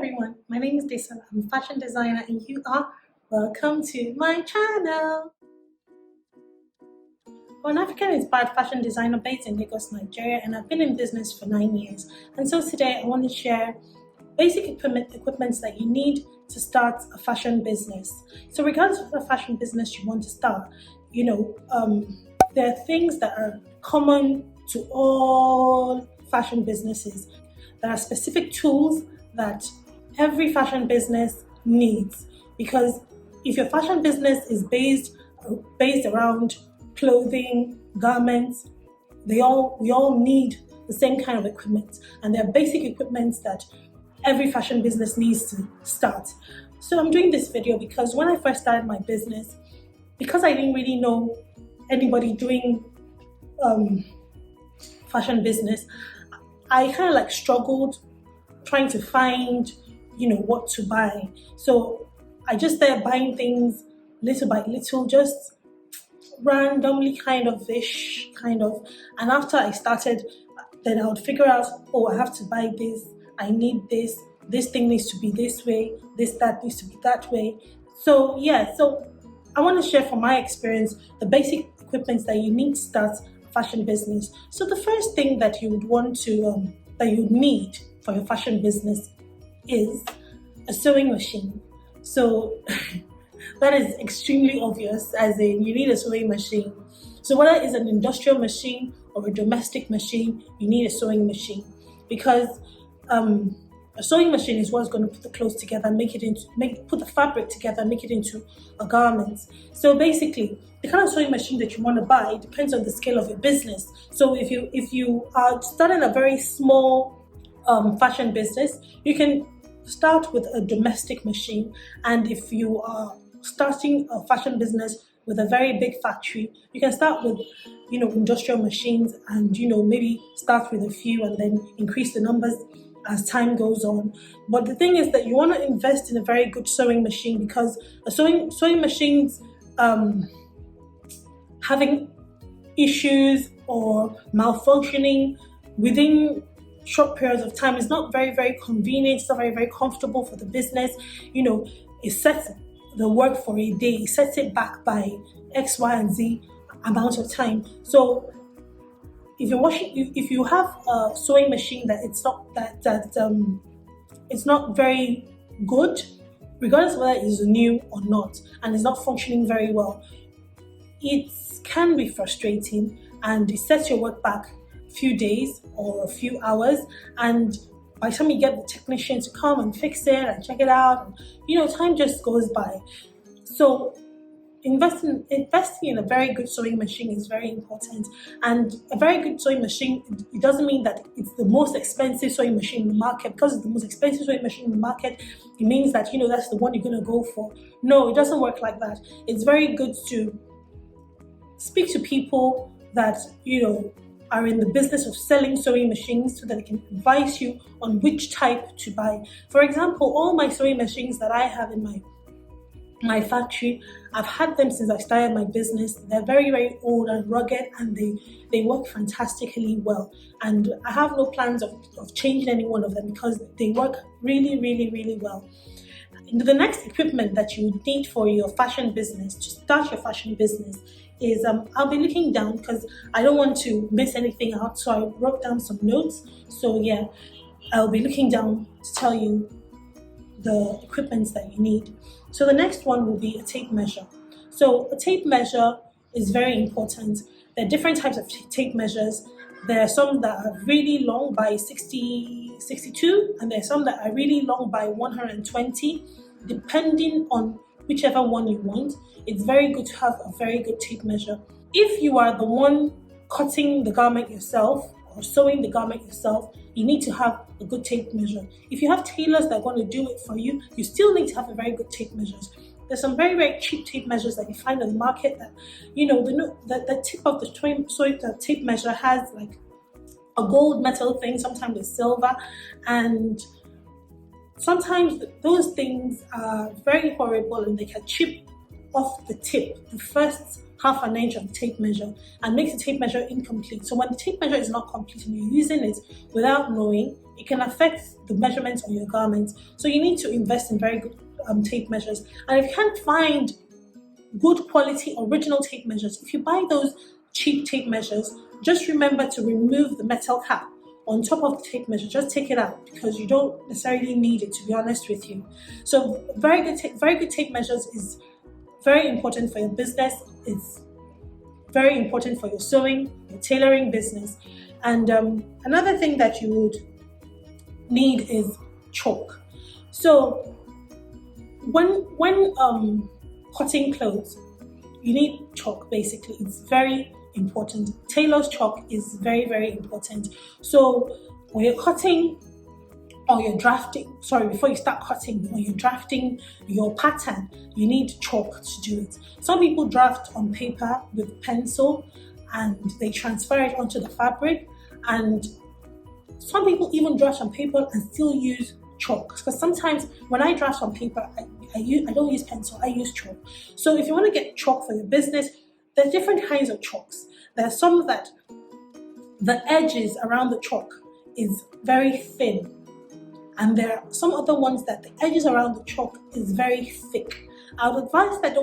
everyone, my name is Desa. I'm a fashion designer and you are welcome to my channel. Well, an African-inspired fashion designer based in Lagos, Nigeria, and I've been in business for 9 years. And so today I want to share basic equipment that you need to start a fashion business. So regardless of the fashion business you want to start, there are things that are common to all fashion businesses. There are specific tools that every fashion business needs, because if your fashion business is based around clothing, garments, we all need the same kind of equipment, and there are basic equipment that every fashion business needs to start. So I'm doing this video because when I first started my business, because I didn't really know anybody doing fashion business, I kind of struggled trying to find what to buy. So I just started buying things little by little, just randomly kind of, and after I started, then I would figure out, oh, I have to buy this, I need this thing needs to be this way, that needs to be that way. So I want to share from my experience the basic equipment that you need to start a fashion business. So the first thing that you would want to that you need for your fashion business is a sewing machine. So that is extremely obvious, as in you need a sewing machine. So whether it's an industrial machine or a domestic machine, you need a sewing machine, because a sewing machine is what's going to put the clothes together, put the fabric together, make it into a garment. So basically, the kind of sewing machine that you want to buy depends on the scale of your business. So if you are starting a very small fashion business, you can start with a domestic machine. And if you are starting a fashion business with a very big factory, you can start with industrial machines, and maybe start with a few and then increase the numbers as time goes on. But the thing is that you want to invest in a very good sewing machine, because a sewing machines having issues or malfunctioning within short periods of time is not very, very convenient. It's not very, very comfortable for the business. It sets the work for a day, it sets it back by X, Y, and Z amount of time. So if you have a sewing machine that it's not very good, regardless of whether it's new or not, and it's not functioning very well, it can be frustrating, and it sets your work back a few days or a few hours, and by the time you get the technician to come and fix it and check it out, time just goes by. So investing in a very good sewing machine is very important. And a very good sewing machine, it doesn't mean that it's the most expensive sewing machine in the market. Because it's the most expensive sewing machine in the market, it means that that's the one you're going to go for. No, it doesn't work like that. It's very good to speak to people that are in the business of selling sewing machines, so that they can advise you on which type to buy. For example, all my sewing machines that I have in my factory, I've had them since I started my business. They're very, very old and rugged, and they work fantastically well. And I have no plans of changing any one of them, because they work really, really, really well. The next equipment that you would need for your fashion business, to start your fashion business, is I'll be looking down because I don't want to miss anything out. So I wrote down some notes. So I'll be looking down to tell you the equipment that you need. So the next one will be a tape measure. So a tape measure is very important. There are different types of tape measures. There are some that are really long by 62, and there are some that are really long by 120, depending on whichever one you want. It's very good to have a very good tape measure. If you are the one cutting the garment yourself or sewing the garment yourself, you need to have a good tape measure. If you have tailors that are going to do it for you, you still need to have a very good tape measures. There's some very, very cheap tape measures that you find on the market that, the tip of the tape measure has like a gold metal thing, sometimes it's silver, and sometimes those things are very horrible, and they can chip off the tip, the first half an inch of the tape measure, and makes the tape measure incomplete. So when the tape measure is not complete and you're using it without knowing, it can affect the measurements on your garments. So you need to invest in very good tape measures. And if you can't find good quality original tape measures, if you buy those cheap tape measures, just remember to remove the metal cap on top of the tape measure. Just take it out because you don't necessarily need it, to be honest with you. So very good tape measures is very important for your business. It's very important for your sewing, your tailoring business. And another thing that you would need is chalk. So when cutting clothes, you need chalk. Basically, it's very important. Tailor's chalk is very, very important. So when you're cutting or you're drafting, before you start cutting, when you're drafting your pattern, you need chalk to do it. Some people draft on paper with pencil and they transfer it onto the fabric, and some people even draft on paper and still use chalk, because sometimes when I draft on paper, I don't use pencil, I use chalk. So if you want to get chalk for your business, there's different kinds of chalks. There are some that the edges around the chalk is very thin, and there are some other ones that the edges around the chalk is very thick. I would advise that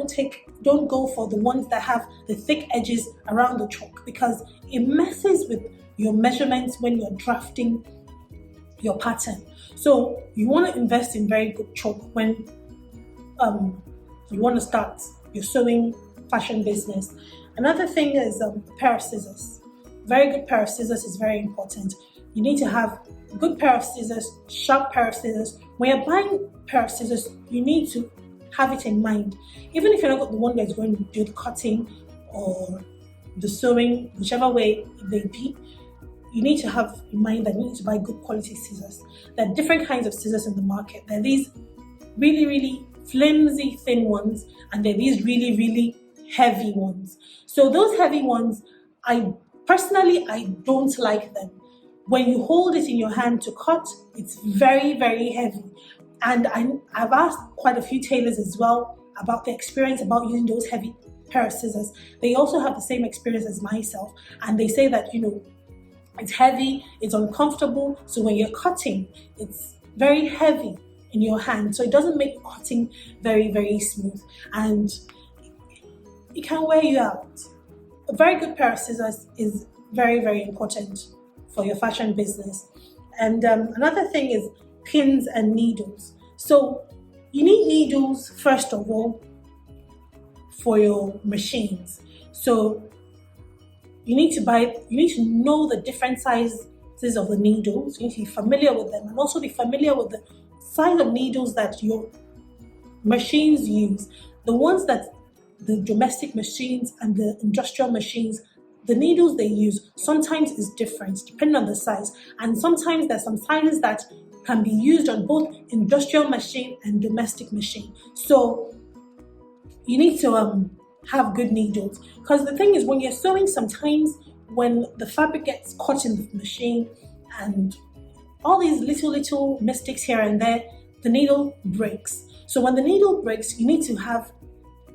don't go for the ones that have the thick edges around the chalk, because it messes with your measurements when you're drafting your pattern. So you want to invest in very good chalk when you want to start your sewing fashion business. Another thing is a pair of scissors. Very good pair of scissors is very important. You need to have a good pair of scissors, sharp pair of scissors. When you're buying a pair of scissors, you need to have it in mind. Even if you're not the one that's going to do the cutting or the sewing, whichever way it may be, you need to have in mind that you need to buy good quality scissors. There are different kinds of scissors in the market. There are these really, really flimsy, thin ones, and there are these really, really heavy ones. So those heavy ones, I don't like them. When you hold it in your hand to cut, it's very, very heavy. And I've asked quite a few tailors as well about their experience about using those heavy pair of scissors. They also have the same experience as myself, and they say that, it's heavy, it's uncomfortable. So when you're cutting, it's very heavy in your hand. So it doesn't make cutting very, very smooth, and it can wear you out. A very good pair of scissors is very, very important for your fashion business. And another thing is pins and needles. So you need needles, first of all, for your machines. So you need to know the different sizes of the needles. You need to be familiar with them, and also be familiar with the size of needles that your machines use. The ones that the domestic machines and the industrial machines, the needles they use sometimes is different depending on the size. And sometimes there's some sizes that can be used on both industrial machine and domestic machine. So you need to have good needles, because the thing is, when you're sewing, sometimes when the fabric gets caught in the machine and all these little mistakes here and there, the needle breaks. So when the needle breaks, you need to have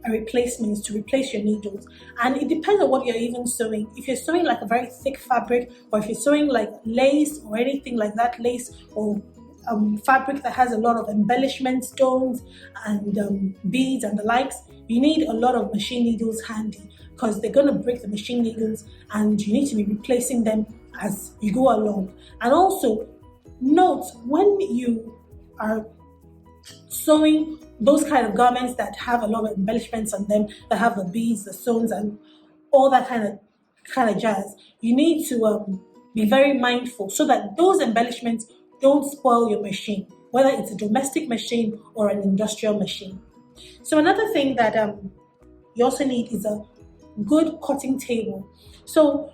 a replacement to replace your needles. And it depends on what you're even sewing. If you're sewing like a very thick fabric, or if you're sewing like lace or anything like that, lace or fabric that has a lot of embellishment stones and beads and the likes, you need a lot of machine needles handy, because they're going to break the machine needles and you need to be replacing them as you go along. And also note, when you are sewing those kind of garments that have a lot of embellishments on them, that have the beads, the stones, and all that kind of jazz, you need to be very mindful so that those embellishments don't spoil your machine, whether it's a domestic machine or an industrial machine. So another thing that you also need is a good cutting table. So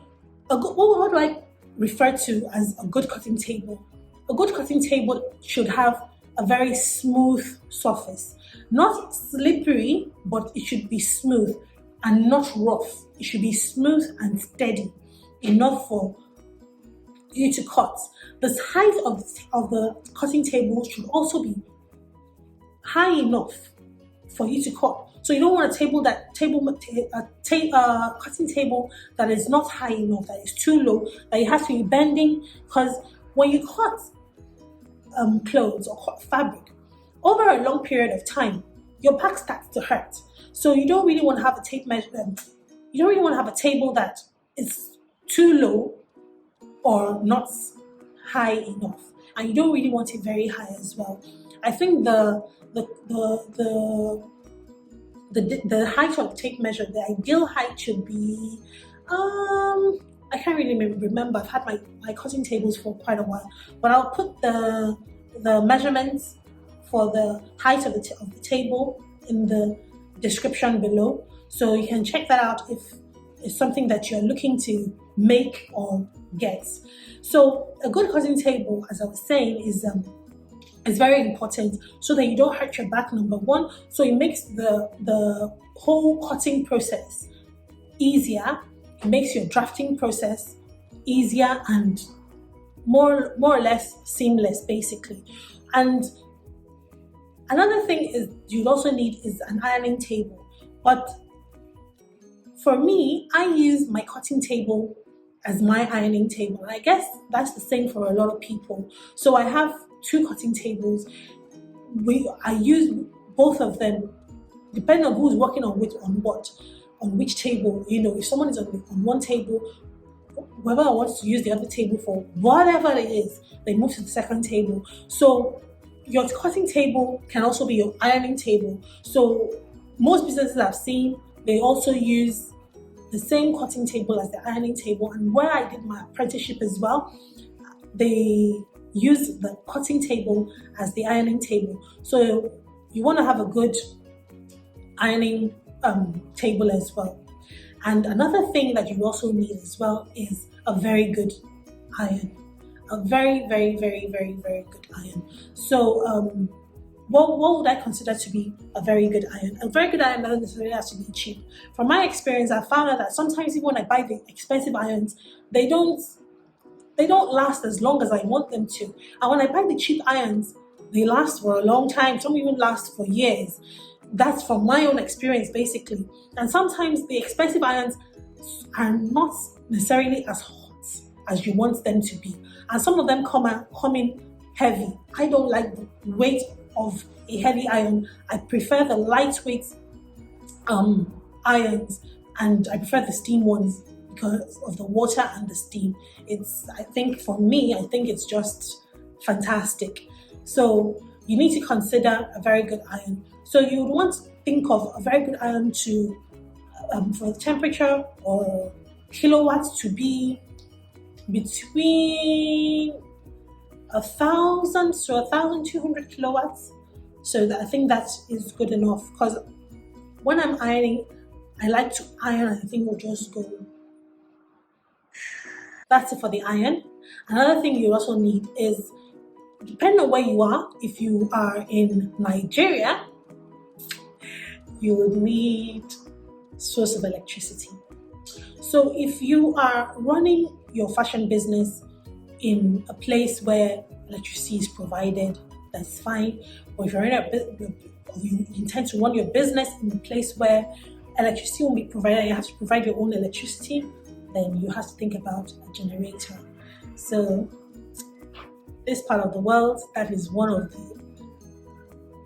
what do I refer to as a good cutting table? A good cutting table should have a very smooth surface. Not slippery, but it should be smooth and not rough. It should be smooth and steady enough for you to cut. The height of the cutting table should also be high enough for you to cut. So you don't want a cutting table that is not high enough, that is too low, that you have to be bending, because when you cut, clothes or fabric, over a long period of time, your back starts to hurt. So you don't really want to have a tape measure. You don't really want to have a table that is too low or not high enough, and you don't really want it very high as well. I think the height of tape measure, the ideal height should be I can't really remember. I've had my cutting tables for quite a while, but I'll put the measurements for the height of the table in the description below, so you can check that out if it's something that you're looking to make or get. So a good cutting table, as I was saying, is very important so that you don't hurt your back, number one. So it makes the whole cutting process easier. It makes your drafting process easier and more or less seamless, basically. And another thing is you also need is an ironing table. But for me, I use my cutting table as my ironing table. And I guess that's the same for a lot of people. So I have 2 cutting tables. I use both of them depending on who's working on which table. You know, if someone is on one table, whoever wants to use the other table for whatever it is, they move to the second table. So your cutting table can also be your ironing table. So most businesses I've seen, they also use the same cutting table as the ironing table. And where I did my apprenticeship as well, they use the cutting table as the ironing table. So you want to have a good ironing table as well. And another thing that you also need as well is a very good iron. A very, very, very, very, very good iron. So what would I consider to be a very good iron? A very good iron doesn't necessarily have to be cheap. From my experience, I found out that sometimes even when I buy the expensive irons, they don't last as long as I want them to. And when I buy the cheap irons, they last for a long time. Some even last for years. That's from my own experience, basically. And sometimes the expensive irons are not necessarily as hot as you want them to be. And some of them come in heavy. I don't like the weight of a heavy iron. I prefer the lightweight irons, and I prefer the steam ones because of the water and the steam. I think it's just fantastic. So you need to consider a very good iron. So you would want to think of a very good iron to for the temperature or kilowatts to be between 1,000 to 1,200 kilowatts. So I think that is good enough, because when I'm ironing, I like to iron and the thing will just go. That's it for the iron. Another thing you also need is, depending on where you are, if you are in Nigeria, you would need source of electricity. So if you are running your fashion business in a place where electricity is provided, that's fine. Or if you intend to run your business in a place where electricity won't be provided, you have to provide your own electricity, then you have to think about a generator. So this part of the world, that is one of the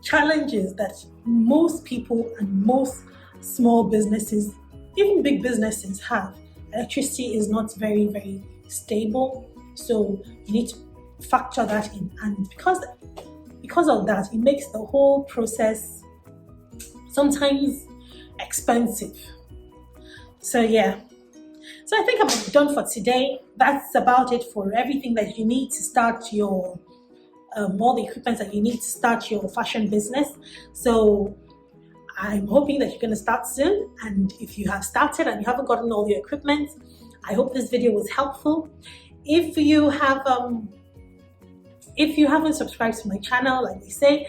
challenges that most people and most small businesses, even big businesses, have. Electricity is not very, very stable, so you need to factor that in. And because of that, it makes the whole process sometimes expensive. So yeah. So I think I'm done for today. That's about it for everything that you need to start your all the equipment that you need to start your fashion business. So I'm hoping that you're going to start soon. And if you have started and you haven't gotten all your equipment, I hope this video was helpful. If you haven't subscribed to my channel, like we say,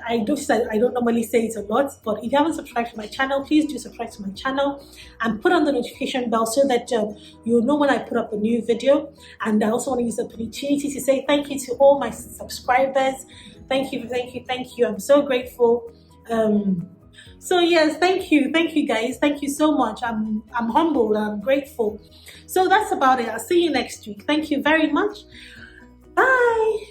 I don't normally say it a lot, but if you haven't subscribed to my channel, please do subscribe to my channel and put on the notification bell so that you'll know when I put up a new video. And I also want to use the opportunity to say thank you to all my subscribers. Thank you. I'm so grateful. So yes, thank you guys. Thank you so much. I'm humbled. I'm grateful. So that's about it. I'll see you next week. Thank you very much. Bye.